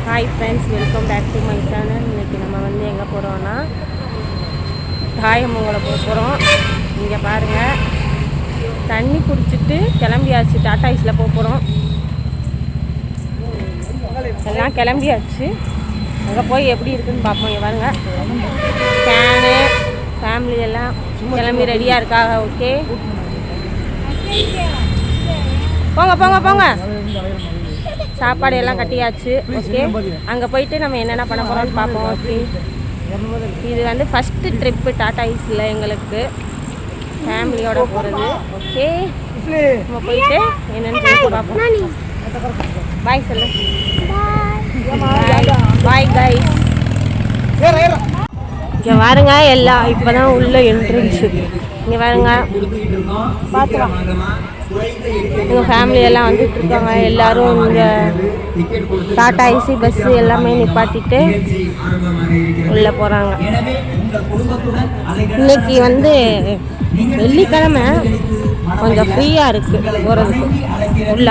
Hi friends, welcome back to my channel. இன்றைக்கி நம்ம வந்து எங்கே போகிறோன்னா தாயமங்கலம் போக போகிறோம். இங்கே பாருங்கள், தண்ணி குடிச்சிட்டு கிளம்பியாச்சு. டாடா ஐஸில் போக போகிறோம். எல்லாம் கிளம்பியாச்சு. அங்கே போய் எப்படி இருக்குதுன்னு பார்ப்போம். இங்கே பாருங்கள், ஃபேனு ஃபேமிலி எல்லாம் கிளம்பி ரெடியாக இருக்காங்க. ஓகே, போங்க போங்க போங்க. சாப்பாடு எல்லாம் கட்டியாச்சு. ஓகே, அங்கே போயிட்டு நம்ம என்னென்ன பண்ண போகிறோம்னு பார்ப்போம். ஓகே, இது வந்து ஃபஸ்ட்டு ட்ரிப்பு டாடா ஐஸில் எங்களுக்கு ஃபேமிலியோடு போகிறது. ஓகே, நம்ம போயிட்டு என்னென்னு சொல்லி பார்ப்போம். பாய் சொல்லு. Bye guys. இங்கே பாருங்க, எல்லாம் இப்போ தான் உள்ள என்ட்ரன்ஸு. இங்கே பாருங்க, பார்த்துக்கலாம். எங்கள் ஃபேமிலி எல்லாம் வந்துட்டு இருக்காங்க. எல்லோரும் இங்கே டாடா ஐசி பஸ்ஸு எல்லாமே நிப்பாட்டிட்டு உள்ளே போகிறாங்க. இன்னைக்கு வந்து வெள்ளிக்கிழமை, கொஞ்சம் ஃப்ரீயாக இருக்குது போகிறதுக்கு உள்ள.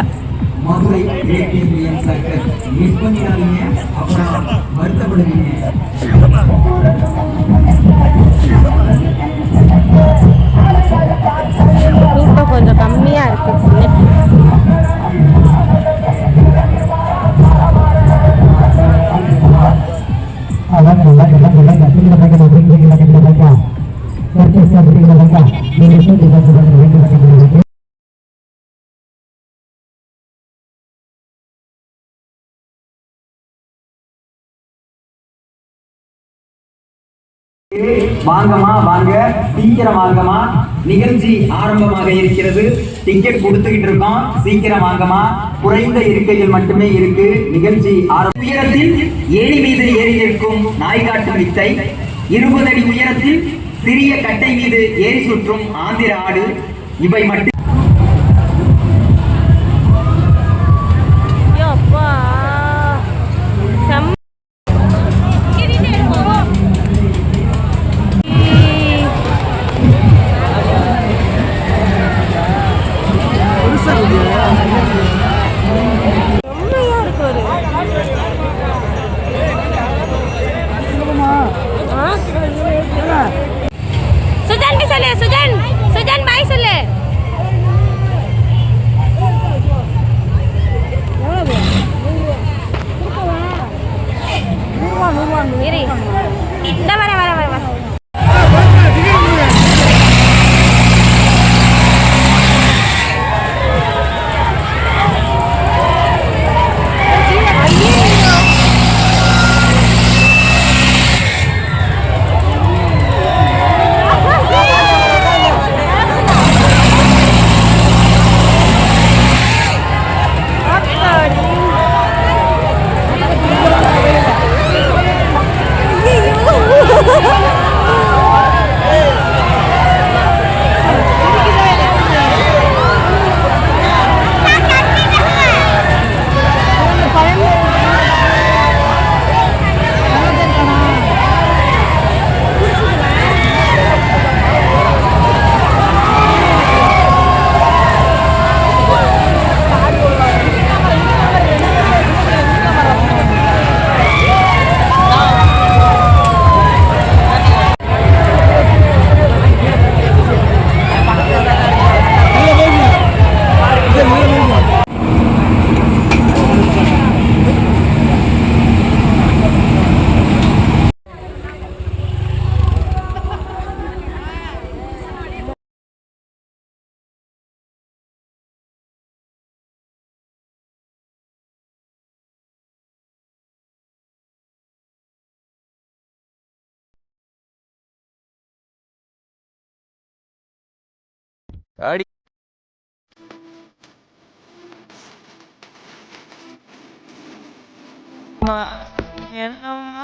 கூட்டம் கொஞ்சம் கம்மியாக இருக்குது இன்னைக்கு. வாங்கம்மா வாங்க, சீக்கிரம் வாங்கம்மா, நிகழ்ச்சி ஆரம்பமாக இருக்கிறது. டிக்கெட் கொடுத்துக்கிட்டு இருக்கோம், சீக்கிரம் வாங்கம்மா. குறைந்த இருக்கைகள் மட்டுமே இருக்கு. நிகழ்ச்சி உயரத்தில் ஏணி மீது ஏறி நிற்கும் நாய்காட்டு வித்தை, 20 அடி உயரத்தில் சிறிய கட்டை மீது ஏறி சுற்றும் ஆந்திர ஆடு, இவை மட்டும். சுஜன் பாய் சொல்லு. இந்த வர வர வர வர அடி என்னம்மா